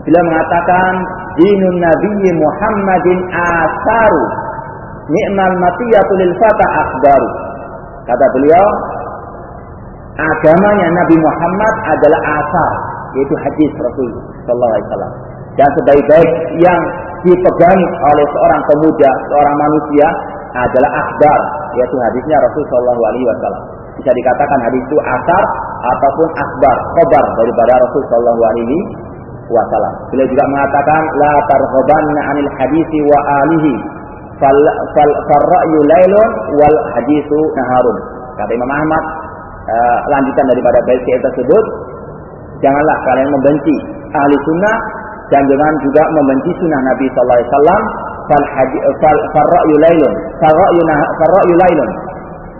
beliau mengatakan dinun nabiyyi Muhammadin asaru ni'mal matiyatu lil fata akhbaru. Kata beliau, agamanya Nabi Muhammad adalah asar, yaitu hadis Rasul sallallahu alaihi wasallam. Dan sebaik-baik yang dipegangi oleh seorang pemuda, seorang manusia adalah akhbar, yaitu hadisnya Rasul sallallahu alaihi wasallam. Bisa dikatakan hadis itu asar ataupun akhbar, khabar daripada Rasul sallallahu alaihi wasallam. Beliau juga mengatakan la targhabanna 'anil hadisi wa alihi fal ra'yu lailun wal hadisu naharun. Kata Imam Ahmad, lanjutan daripada bait syair tersebut, janganlah kalian membenci ahli sunnah dan jangan juga membenci sunnah Nabi sallallahu alaihi wasallam. Fal ra'yu lailun.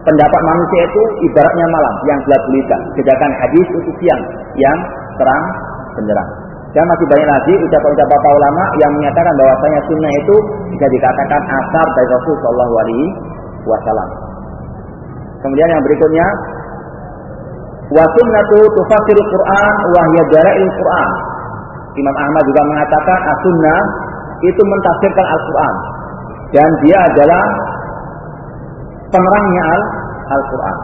Pendapat manusia itu ibaratnya malam yang gelap gulita, sedangkan hadis itu siang yang terang benderang. Dan masih banyak lagi ucapan-ucapan para ulama yang menyatakan bahwasanya sunnah itu bisa dikatakan asar dari Rasul sallallahu alaihi wasallam. Kemudian yang berikutnya, wa sunnatu tufassirul Qur'an wa hiya dalailul Qur'an. Imam Ahmad juga mengatakan as-sunnah itu mentafsirkan Al-Qur'an dan dia adalah penerangnya Al-Qur'an.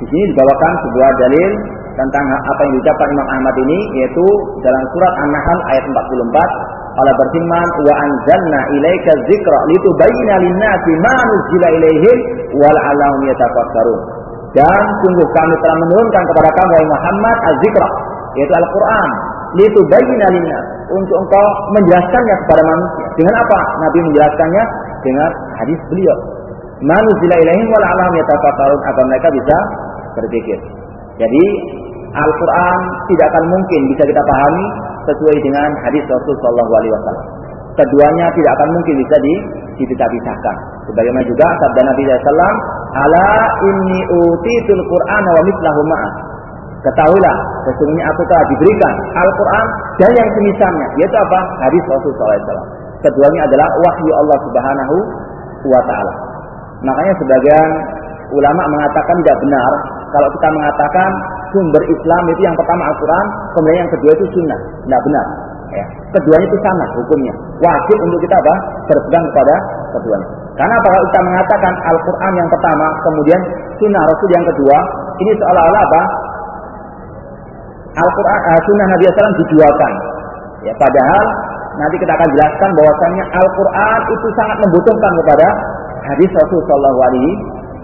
Di sini dibawakan sebuah dalil tentang apa yang diucapkan Imam Ahmad ini, yaitu dalam surat An-Nahl ayat 44, Allah berfirman, wa anzalna ilaika dzikra litubayyana lin-nasi ma nuzila ilaihim wa la'allahum yatafakkarun. Dan sungguh kami telah menurunkan kepada kamu wahai Muhammad az-dzikra, yaitu Al-Qur'an, litubayyana lin-nas, untuk engkau menjelaskannya kepada manusia. Dengan apa Nabi menjelaskannya? Dengan hadis beliau. Ma nuzila ilaihim wa la'allahum yatafakkarun, agar mereka bisa berpikir. Jadi Al-Quran tidak akan mungkin bisa kita pahami sesuai dengan hadis Rasul sallallahu alaihi wasallam. Keduanya tidak akan mungkin bisa dipisah-pisahkan. Sebagaimana juga sabda Nabi sallallahu alaihi wasallam, "Ala inni utitul Qur'ana wa mithlahu ma'ah." Ketahuilah, sesungguhnya aku telah diberikan Al-Quran dan yang semisalnya, yaitu apa? Hadis Rasul sallallahu alaihi wasallam. Keduanya adalah wahyu Allah Subhanahu wa taala. Makanya sebagian ulama mengatakan tidak benar kalau kita mengatakan sumber Islam itu yang pertama Al-Quran, kemudian yang kedua itu Sunnah. Tidak benar. Ya. Keduanya itu sama hukumnya. Wajib untuk kita apa? Berpegang kepada keduanya. Karena kalau kita mengatakan Al-Quran yang pertama, kemudian Sunnah Rasul yang kedua, ini seolah-olah apa? Al-Quran, Sunnah Nabi SAW dijualkan. Ya, padahal nanti kita akan jelaskan bahwasanya Al-Quran itu sangat membutuhkan kepada hadis Rasul Sallallahu Alaihi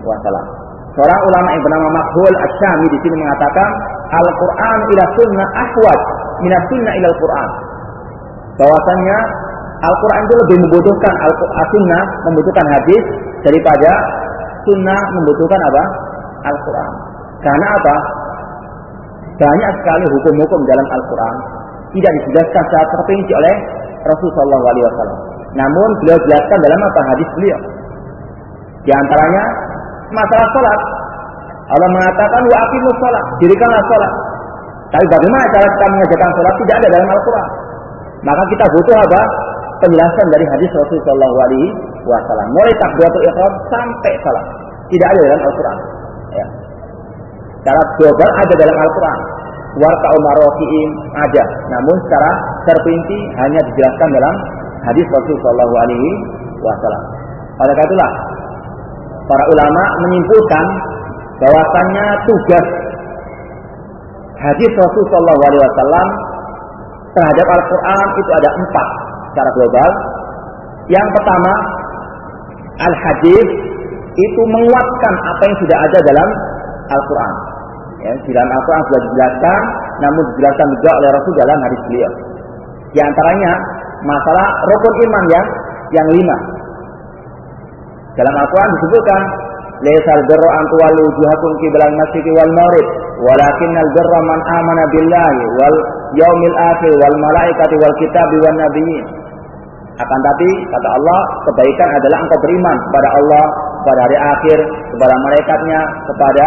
Wasallam. Seorang ulama yang bernama Makhul Asy-Syami di sini mengatakan Al-Quran ila sunnah ahwaj minas sunnah ila Al-Quran. Bahwasanya Al-Quran itu lebih membutuhkan Sunnah membutuhkan hadis daripada Sunnah membutuhkan apa? Al-Quran. Karena apa? Banyak sekali hukum-hukum dalam Al-Quran tidak dijelaskan secara terperinci oleh Rasulullah Sallallahu Alaihi Wasallam. Namun beliau jelaskan dalam apa? Hadis beliau. Di antaranya masalah sholat. Allah mengatakan wa aqimus sholat, dirikanlah sholat. Tapi bagaimana cara kita mengerjakan sholat tidak ada dalam Al-Quran. Maka kita butuh apa? Penjelasan dari hadis Rasul Sallallahu Alaihi Wasallam. Mulai takbiratul ihram sampai sholat tidak ada dalam Al-Quran. Ya. Cara global ada dalam Al-Quran. Warka'u maroki'in ada. Namun secara terperinci hanya dijelaskan dalam hadis Rasul Sallallahu Alaihi Wasallam. Oleh karena itulah para ulama menyimpulkan bahwasannya tugas hadis Rasul Sallallahu Alaihi Wasallam terhadap Al-Quran itu ada 4 secara global. Yang pertama, al-hadis itu menguatkan apa yang sudah ada dalam Al-Quran. Ya, di dalam Al-Quran sudah dijelaskan, namun dijelaskan juga oleh Rasul dalam hadis beliau. Di antaranya masalah rukun iman yang 5. Dalam Al-Quran disebutkan, "Laisal birra an tuwallu wujuhakum qiblal masyriqi wal maghrib, walakinnal birra man amana billahi wal yaumil akhir wal malaikati wal kitabi wan nabiyyin." Akan tapi kata Allah, kebaikan adalah engkau beriman kepada Allah, kepada hari akhir, kepada malaikatnya, kepada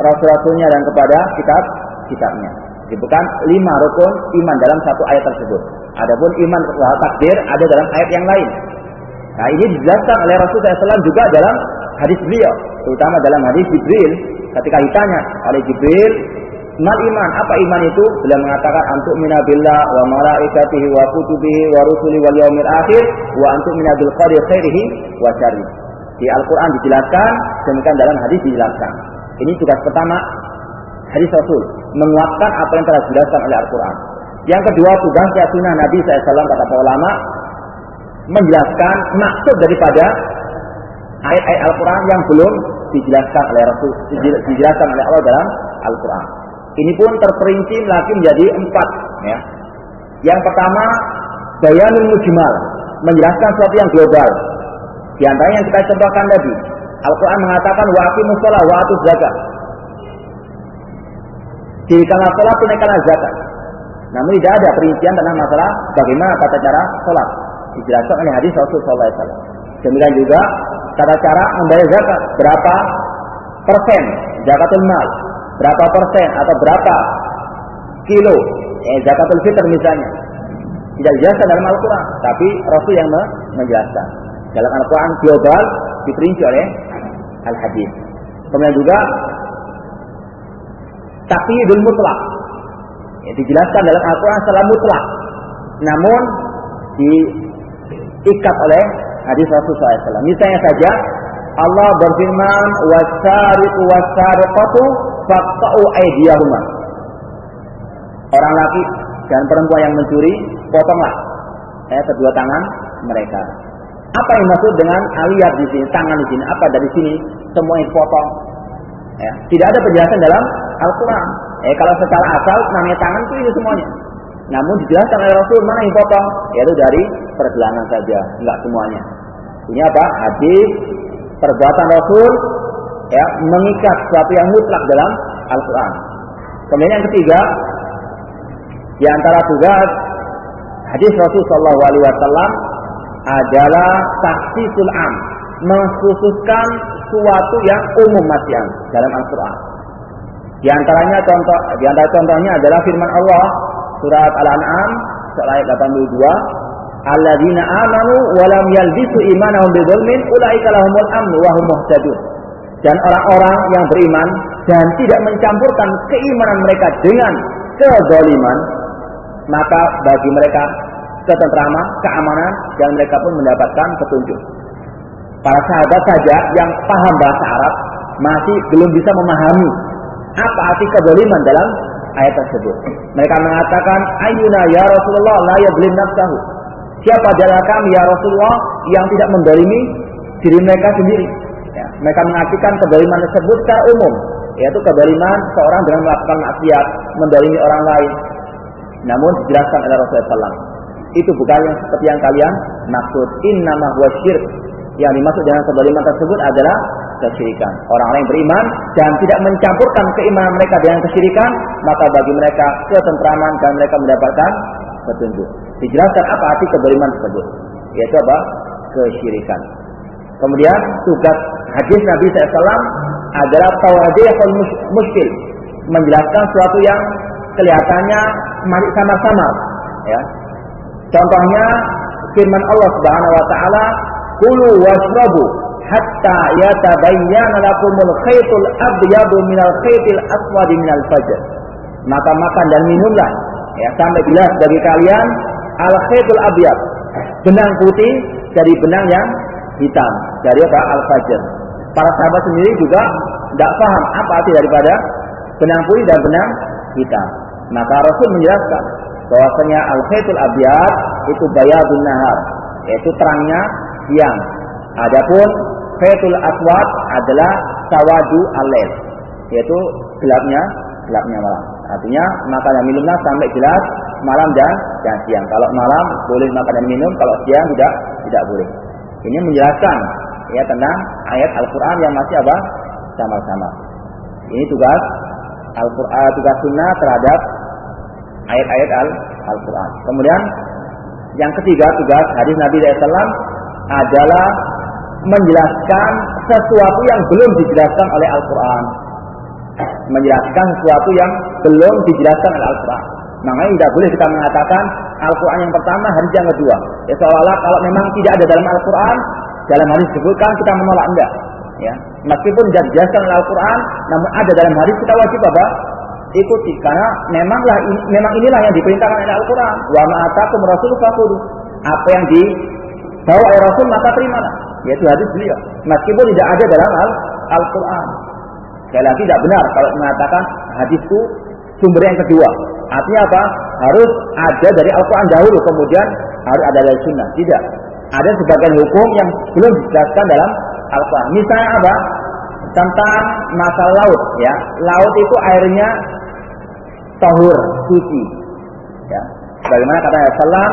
rasul-rasulnya dan kepada kitab-kitabnya. Disebutkan 5 rukun iman dalam satu ayat tersebut. Adapun iman kepada takdir ada dalam ayat yang lain. Nah, ini dijelaskan oleh Rasulullah SAW juga dalam hadis beliau, terutama dalam hadis Jibril ketika ditanya oleh Jibril, "Mal iman? Apa iman itu?" Beliau mengatakan, "Antu'mina billah wa malaikatihi wa kutubihi wa rusuli wal yaumil akhir wa antu'mina bil qadri khairihi wa syarrihi." Di Al-Qur'an dijelaskan, demikian dalam hadis dijelaskan. Ini tugas pertama hadis Rasul, menguatkan apa yang telah dijelaskan oleh Al-Quran. Yang kedua, tugasnya sunnah Nabi SAW kata para ulama, menjelaskan maksud daripada ayat-ayat Al-Quran yang belum dijelaskan oleh Rasul, dijelaskan oleh Allah dalam Al-Quran. Ini pun terperinci lagi menjadi 4 ya. Yang pertama, bayanul mujmal, menjelaskan sesuatu yang global. Di antaranya yang kita contohkan tadi, Al-Quran mengatakan wa aqimus shalah wa atuz zakat. Dirikanlah salat, tunaikanlah zakat. Namun tidak ada perincian tentang masalah bagaimana tata cara salat. Dijelaskan oleh hadis Rasulullah SAW. Demikian juga tata cara membayar zakat, berapa persen zakatul mal, berapa persen atau berapa kilo zakatul fitr misalnya. Tidak dijelaskan dalam Al-Quran, tapi Rasul yang menjelaskan. Dalam Al-Quran global diperinci oleh Al-Hadis. Kemudian juga taqyidul mutlak, dijelaskan dalam Al-Quran secara mutlak, namun diikat oleh hadis Rasulullah SAW. Misalnya saja Allah berfirman wasariqu wasariqatu faqta'u aydiyahuma. Orang laki dan perempuan yang mencuri, potonglah kedua tangan mereka. Apa yang maksud dengan aliyat di sini, tangan di sini? Apa dari sini semuanya dipotong? Ya, tidak ada penjelasan dalam Al-Quran. Kalau secara asal namanya tangan itu ini semuanya. Namun dijelaskan oleh Rasul mana yang potong, yaitu dari pergelangan saja, enggak semuanya. Ini apa? Hadis perbuatan Rasul ya mengikat sesuatu yang mutlak dalam Al-Quran. Kemudian yang ketiga, di antara tugas hadis Rasul Shallallahu Alaihi Wasallam adalah takhsisul am, mengkhususkan suatu yang umum masyian dalam Al-Quran. Di antara contohnya adalah firman Allah surat Al-An'am ayat 82, alladzina amanu wa lam yalbisu imanahum bidzulmin ulaika lahumul amnu wa hum muhtadun. Dan orang-orang yang beriman dan tidak mencampurkan keimanan mereka dengan kedzaliman, maka bagi mereka ketentraman, keamanan, dan mereka pun mendapatkan petunjuk. Para sahabat saja yang paham bahasa Arab masih belum bisa memahami apa arti kedzaliman dalam ayat tersebut. Mereka mengatakan, ayyuna ya Rasulullah la yadlim nafsahu. Siapa di antara kami ya Rasulullah yang tidak mendolimi diri mereka sendiri? Ya, mereka mengartikan kedzaliman tersebut secara umum, yaitu kedzaliman seorang dengan melakukan maksiat, mendolimi orang lain. Namun dijelaskan oleh Rasulullah SAW, itu bukan yang seperti yang kalian maksud. Innama huwa syirk. Yang dimaksud dengan kedzaliman tersebut adalah kesyirikan. Orang-orang yang beriman dan tidak mencampurkan keimanan mereka dengan kesyirikan, maka bagi mereka ketentraman dan mereka mendapatkan petunjuk. Dijelaskan apa arti kedzaliman tersebut, yaitu apa? Kesyirikan. Kemudian tugas hadis Nabi SAW adalah tawdihul muskil, menjelaskan sesuatu yang kelihatannya masih samar-samar. Ya. Contohnya firman Allah Subhanahu Wa Taala, kulu washrabu hatta yatabayyana lakumul khaytul abyadu minal khaytil aswadi minal fajr. Maka makan dan minumlah ya sampai jelas bagi kalian al khaytul abyad, benang putih dari benang yang hitam dari apa? Al fajr. Para sahabat sendiri juga tidak paham apa arti daripada benang putih dan benang hitam. Maka Rasul menjelaskan bahwasanya al khaytul abyad itu bayadun nahar, yaitu terangnya siang. Adapun khaytul aswad adalah sawadu al-lail, yaitu gelapnya malam. Artinya makan dan minumlah sampai jelas malam dan siang. Kalau malam boleh makan dan minum, kalau siang tidak boleh. Ini menjelaskan ya tentang ayat Al-Qur'an yang masih apa? Sama-sama. Ini tugas Al-Qur'an, tugas sunnah terhadap ayat-ayat Al-Qur'an. Kemudian yang ketiga, tugas hadis Nabi SAW adalah menjelaskan sesuatu yang belum dijelaskan oleh Al-Quran. Menjelaskan sesuatu yang belum dijelaskan oleh Al-Quran. Makanya tidak boleh kita mengatakan Al-Quran yang pertama, hadis yang kedua. Ya seolah-olah kalau memang tidak ada dalam Al-Quran, dalam hadis disebutkan kita menolak, enggak. Ya, meskipun tidak dijelaskan oleh Al-Quran, namun ada dalam hadis, kita wajib apa? Ikuti, karena memang inilah yang diperintahkan oleh Al-Quran. Wa ma'atakum rasul fakhudhu. Apa yang dibawa oleh Rasul maka terimalah, yaitu hadis beliau. Meskipun tidak ada dalam Al-Quran. Sekali lagi tidak benar kalau mengatakan hadisku sumber yang kedua. Artinya apa? Harus ada dari Al-Quran dahulu, kemudian harus ada dari Sunnah. Tidak. Ada sebagian hukum yang belum dijelaskan dalam Al-Quran. Misalnya apa? Tentang masalah laut. Ya, laut itu airnya tahur, suci. Ya. Bagaimana katanya salam,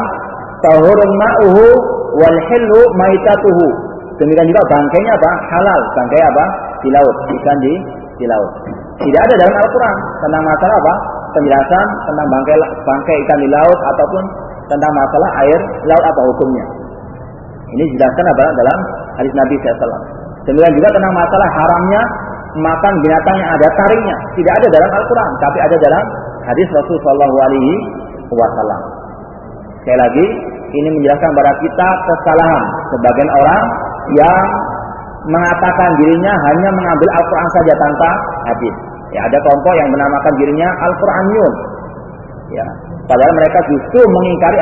tahurun ma'uhu wal hillu maitatuhu. Demikian juga bangkainya apa? Halal. Bangkai apa? Di laut, ikan di laut. Tidak ada dalam Al-Quran tentang masalah apa? Penjelasan tentang bangkai ikan di laut ataupun tentang masalah air laut apa hukumnya. Ini dijelaskan apa? Dalam hadis Nabi SAW. Demikian juga tentang masalah haramnya makan binatang yang ada taringnya. Tidak ada dalam Al-Quran, tapi ada dalam hadis Rasulullah SAW. Sekali lagi, ini menjelaskan kepada kita kesalahan sebagian orang yang mengatakan dirinya hanya mengambil Al-Quran saja tanpa hadis. Ya, ada kelompok yang menamakan dirinya Al-Quraniyun. Ya, padahal mereka justru mengingkari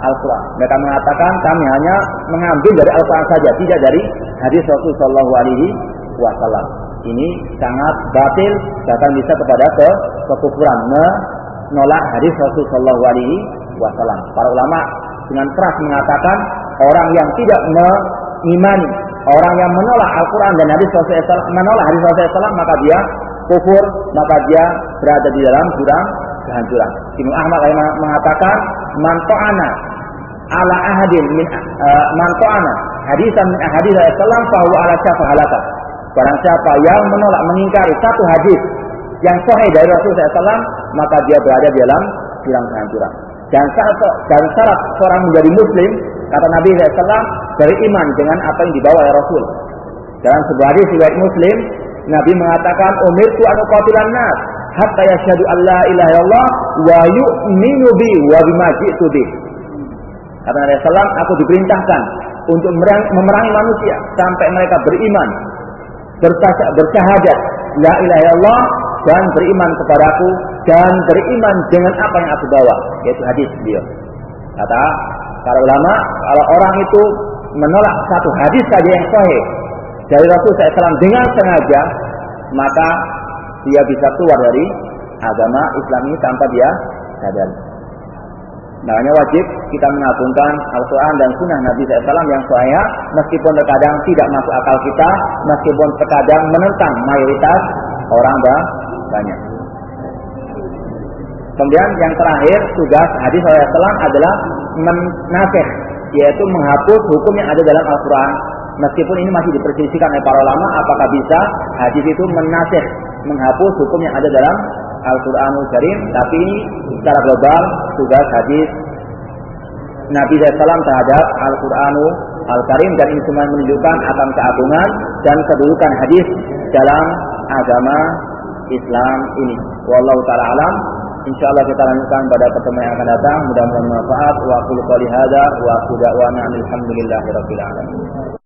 Al-Quran. Mereka mengatakan kami hanya mengambil dari Al-Quran saja, tidak dari hadis Rasulullah SAW. Ini sangat batil, bahkan bisa kepada kekufuran, menolak hadis Rasulullah SAW. Para ulama dengan keras mengatakan orang yang tidak mengimani, orang yang menolak Al-Quran dan hadis Rasulullah SAW, menolak hadis Rasulullah SAW, maka dia kufur, maka dia berada di dalam jurang kehancuran. Imam Ahmad mengatakan man ta'ana ala ahadin min man ta'ana hadisan min ahadits Rasulullah fa huwa ala syafa halaka. Barang siapa yang menolak, mengingkari satu hadis yang sahih dari Rasulullah SAW, maka dia berada di dalam jurang kehancuran. Dan syarat seorang menjadi muslim, kata Nabi SAW, beriman dengan apa yang dibawa oleh Rasul. Dalam sebuah hadis riwayat Muslim, Nabi mengatakan, umirtu an uqatilan nas hatta yashhadu an la ilaha illallah wa yu'minu bi wa bima ji'tu bi. Kata Nabi SAW, aku diperintahkan untuk memerangi manusia sampai mereka beriman, bersyahadat la ilaha illallah dan beriman kepadaku dan beriman dengan apa yang aku bawa, yaitu hadis beliau. Kata para ulama, kalau orang itu menolak satu hadis saja yang sahih dari Rasulullah SAW dengan sengaja, maka dia bisa keluar dari agama Islam ini tanpa dia sadar. Makanya wajib kita mengagungkan Al-Quran dan Sunnah Nabi SAW yang sahih, meskipun terkadang tidak masuk akal kita, meskipun terkadang menentang mayoritas orang banyak. Kemudian yang terakhir, tugas hadis Rasulullah SAW adalah menasikh, yaitu menghapus hukum yang ada dalam Al-Quran. Meskipun ini masih diperselisihkan oleh para ulama, apakah bisa hadis itu menasikh, menghapus hukum yang ada dalam Al-Quranul Karim. Tapi ini secara global tugas hadis Nabi SAW terhadap Al-Quranul Al-Karim, dan ini semua menunjukkan akan keagungan dan kedudukan hadis dalam agama Islam ini. Wallahu ta'ala alam. Insyaallah kita lanjutkan pada pertemuan yang akan datang. Mudah-mudahan bermanfaat. Wa aqulu qouli hadza wa aqulu da'wana alhamdulillahi rabbil alamin.